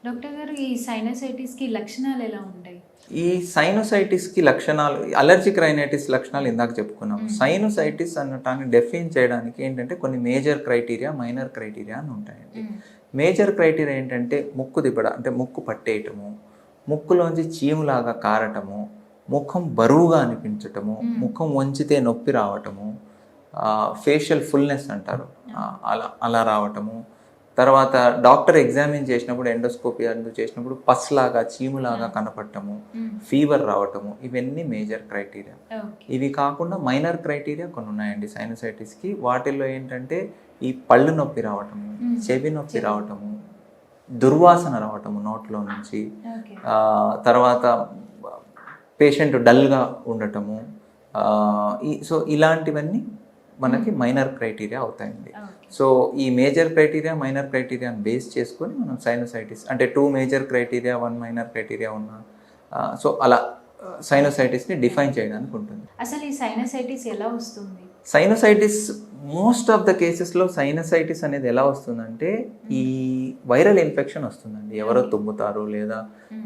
Doctor గారు ఈ సైనసైటిస్‌కి లక్షణాలు ఎలా ఉంటాయి? ఈ సైనోసైటిస్‌కి లక్షణాలు అలర్జిక్ రైనైటిస్ లక్షణాలు ఇందాక చెప్పుకున్నాం. సైనోసైటిస్ అనటాన్ని డెఫైన్ చేయడానికి ఏంటంటే కొన్ని మేజర్ క్రైటీరియా, మైనర్ క్రైటీరియా అని ఉంటాయండి. మేజర్ క్రైటీరియా ఏంటంటే ముక్కు దిబ్బడ అంటే ముక్కు పట్టేయటము, ముక్కులోంచి చీములాగా కారటము, ముఖం బరువుగా అనిపించటము, ముఖం వంచితే నొప్పి రావటము, ఫేషియల్ ఫుల్‌నెస్ అంటారు. అలా అలా రావటము. తర్వాత డాక్టర్ ఎగ్జామిన్ చేసినప్పుడు ఎండోస్కోపీ అందు చేసినప్పుడు పస్ లాగా చీములాగా కనపడటము, ఫీవర్ రావటము, ఇవన్నీ మేజర్ క్రైటీరియా. ఇవి కాకుండా మైనర్ క్రైటీరియా కొన్ని ఉన్నాయండి సైనసైటిస్కి. వాటిల్లో ఏంటంటే ఈ పళ్ళు నొప్పి రావటము, చెవి నొప్పి రావటము, దుర్వాసన రావటము నోట్లో నుంచి, తర్వాత పేషెంట్ డల్గా ఉండటము, సో ఇలాంటివన్నీ మనకి మైనర్ క్రైటీరియా అవుతాయండి. సో ఈ మేజర్ క్రైటీరియా, మైనర్ క్రైటీరియాని బేస్ చేసుకొని మనం సైనోసైటిస్ అంటే 2 మేజర్ క్రైటీరియా, 1 మైనర్ క్రైటీరియా ఉన్న సో అలా సైనోసైటిస్ని డిఫైన్ చేయడానికి ఉంటుంది. అసలు ఈ సైనసైటిస్ ఎలా వస్తుంది? సైనసైటిస్ మోస్ట్ ఆఫ్ ద కేసెస్లో సైనసైటిస్ అనేది ఎలా వస్తుందంటే ఈ వైరల్ ఇన్ఫెక్షన్ వస్తుందండి. ఎవరో తుమ్ముతారు, లేదా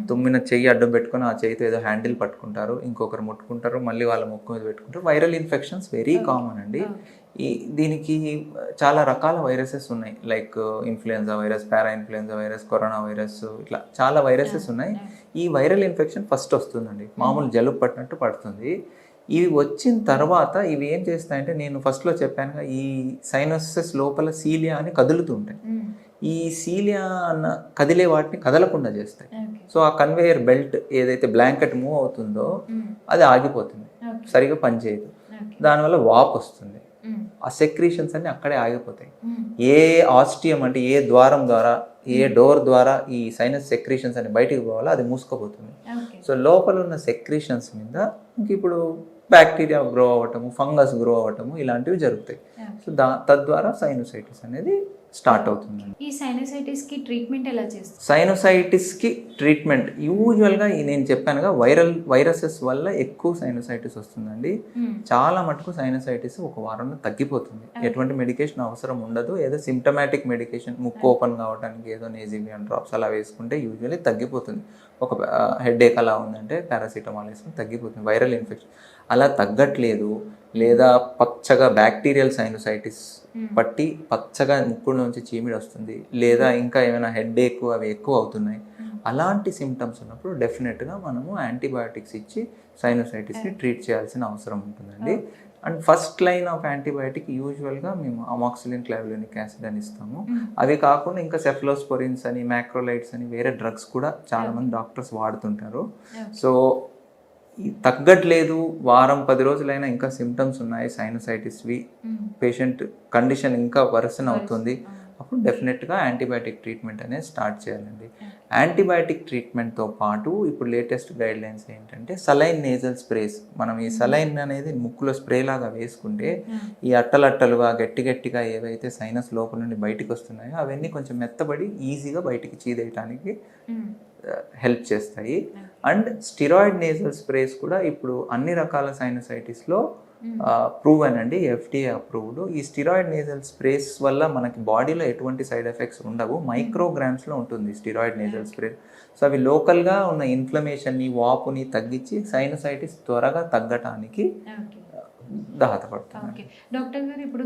తుమ్మిన చెయ్యి అడ్డం పెట్టుకొని ఆ చెయ్యితో ఏదో హ్యాండిల్ పట్టుకుంటారు, ఇంకొకరు ముట్టుకుంటారు, మళ్ళీ వాళ్ళ ముక్కు మీద పెట్టుకుంటారు. వైరల్ ఇన్ఫెక్షన్స్ వెరీ కామన్ అండి. దీనికి చాలా రకాల వైరసెస్ ఉన్నాయి. లైక్ ఇన్ఫ్లుయెన్జా వైరస్, పారా ఇన్ఫ్లుయెన్జా వైరస్, కరోనా వైరస్, ఇట్లా చాలా వైరసెస్ ఉన్నాయి. ఈ వైరల్ ఇన్ఫెక్షన్ ఫస్ట్ వస్తుందండి, మామూలు జలుబు పట్టినట్టు పడుతుంది. ఇవి వచ్చిన తర్వాత ఇవి ఏం చేస్తాయంటే, నేను ఫస్ట్లో చెప్పానుగా ఈ సైనసెస్ లోపల సీలియా అని కదులుతూ ఉంటాయి. ఈ సీలియా అన్న కదిలే వాటిని కదలకుండా చేస్తాయి. సో ఆ కన్వేయర్ బెల్ట్ ఏదైతే బ్లాంకెట్ మూవ్ అవుతుందో అది ఆగిపోతుంది, సరిగా పనిచేయదు. దానివల్ల వాపు వస్తుంది. ఆ సెక్రీషన్స్ అన్ని అక్కడే ఆగిపోతాయి. ఏ ఆస్టియం అంటే ఏ ద్వారం ద్వారా, ఏ డోర్ ద్వారా ఈ సైనస్ సెక్రీషన్స్ అని బయటికి పోవాలో అది మూసుకుపోతుంది. సో లోపల ఉన్న సెక్రీషన్స్ మీద ఇంక ఇప్పుడు బ్యాక్టీరియా గ్రో అవ్వటము, ఫంగస్ గ్రో అవ్వటము, ఇలాంటివి జరుగుతాయి. సో తద్వారా సైనోసైటిస్ అనేది స్టార్ట్ అవుతుందండి. ఈ సైనసైటిస్కి ట్రీట్మెంట్ ఎలా చేస్తారు? సైనోసైటిస్కి ట్రీట్మెంట్ యూజువల్గా నేను చెప్పానుగా వైరసెస్ వల్ల ఎక్కువ సైనోసైటిస్ వస్తుందండి. చాలా మటుకు సైనోసైటిస్ ఒక వారంలో తగ్గిపోతుంది. ఎటువంటి మెడికేషన్ అవసరం ఉండదు. ఏదో సిమ్టమాటిక్ మెడికేషన్, ముక్కు ఓపెన్ కావడానికి ఏదో నేజివియన్ డ్రాప్స్ అలా వేసుకుంటే యూజువల్లీ తగ్గిపోతుంది. ఒక హెడేక్ అలా ఉందంటే పారాసిటమాల్ వేసుకుని తగ్గిపోతుంది వైరల్ ఇన్ఫెక్షన్. అలా తగ్గట్లేదు, లేదా పచ్చగా బ్యాక్టీరియల్ సైనోసైటిస్ పట్టి పచ్చగా ముక్కు నుంచి చీమిడి వస్తుంది, లేదా ఇంకా ఏమైనా హెడేక్ అవి ఎక్కువ అవుతున్నాయి, అలాంటి సిమ్టమ్స్ ఉన్నప్పుడు డెఫినెట్గా మనము యాంటీబయాటిక్స్ ఇచ్చి సైనోసైటిస్ని ట్రీట్ చేయాల్సిన అవసరం ఉంటుందండి. And first line of antibiotic యూజువల్గా మేము అమాక్సిలిన్ క్లావియోనిక్ యాసిడ్ అని ఇస్తాము. అవి కాకుండా ఇంకా సెఫ్లోస్పోరిన్స్ అని, మ్యాక్రోలైడ్స్ అని వేరే డ్రగ్స్ కూడా చాలామంది డాక్టర్స్ వాడుతుంటారు. సో తగ్గట్లేదు, వారం 10 రోజులైనా ఇంకా సిమ్టమ్స్ ఉన్నాయి సైనోసైటిస్వి, పేషెంట్ కండిషన్ ఇంకా వర్సన్ అవుతుంది, అప్పుడు డెఫినెట్గా యాంటీబయాటిక్ ట్రీట్మెంట్ అనేది స్టార్ట్ చేయాలండి. యాంటీబయాటిక్ ట్రీట్మెంట్తో పాటు ఇప్పుడు లేటెస్ట్ గైడ్లైన్స్ ఏంటంటే సలైన్ నేజల్ స్ప్రేస్. మనం ఈ సలైన్ అనేది ముక్కులో స్ప్రే లాగా వేసుకుంటే ఈ అట్టలట్టలుగా గట్టిగా ఏవైతే సైనస్ లోపల నుండి బయటికి వస్తున్నాయో అవన్నీ కొంచెం మెత్తబడి ఈజీగా బయటికి చీదేయటానికి హెల్ప్ చేస్తాయి. అండ్ స్టిరాయిడ్ నేజల్ స్ప్రేస్ కూడా ఇప్పుడు అన్ని రకాల సైనసైటిస్లో ప్రూవెన్ అండి, FDA అప్రూవ్డ్. ఈ స్టిరాయిడ్ నేజల్ స్ప్రేస్ వల్ల మనకి బాడీలో ఎటువంటి సైడ్ ఎఫెక్ట్స్ ఉండవు. మైక్రోగ్రామ్స్లో ఉంటుంది స్టిరాయిడ్ నేజల్ స్ప్రే. సో అవి లోకల్గా ఉన్న ఇన్ఫ్లమేషన్ని, వాపుని తగ్గించి సైనసైటిస్ త్వరగా తగ్గటానికి దోహదపడుతుంది. డాక్టర్ గారు, ఇప్పుడు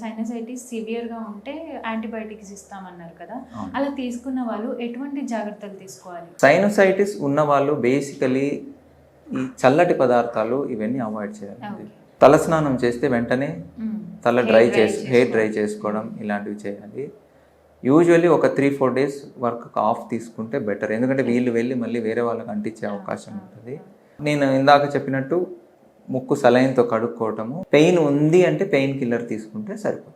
సైనసైటిస్ సివియర్గా ఉంటే యాంటీబయాటిక్స్ ఇస్తామన్నారు కదా, అలా తీసుకున్న వాళ్ళు ఎటువంటి జాగ్రత్తలు తీసుకోవాలి? సైనసైటిస్ ఉన్న వాళ్ళు బేసికలీ ఈ చల్లటి పదార్థాలు ఇవన్నీ అవాయిడ్ చేయాలి. తలస్నానం చేస్తే వెంటనే హెయిర్ డ్రై చేసుకోవడం ఇలాంటివి చేయాలి. యూజువల్లీ ఒక 3-4 డేస్ వర్క్ ఆఫ్ తీసుకుంటే బెటర్, ఎందుకంటే వీళ్ళు వెళ్ళి మళ్ళీ వేరే వాళ్ళకి అంటించే అవకాశం ఉంటుంది. నేను ఇందాక చెప్పినట్టు ముక్కు సలైన్తో కడుక్కోవటము, పెయిన్ ఉంది అంటే పెయిన్ కిల్లర్ తీసుకుంటే సరిపోతుంది.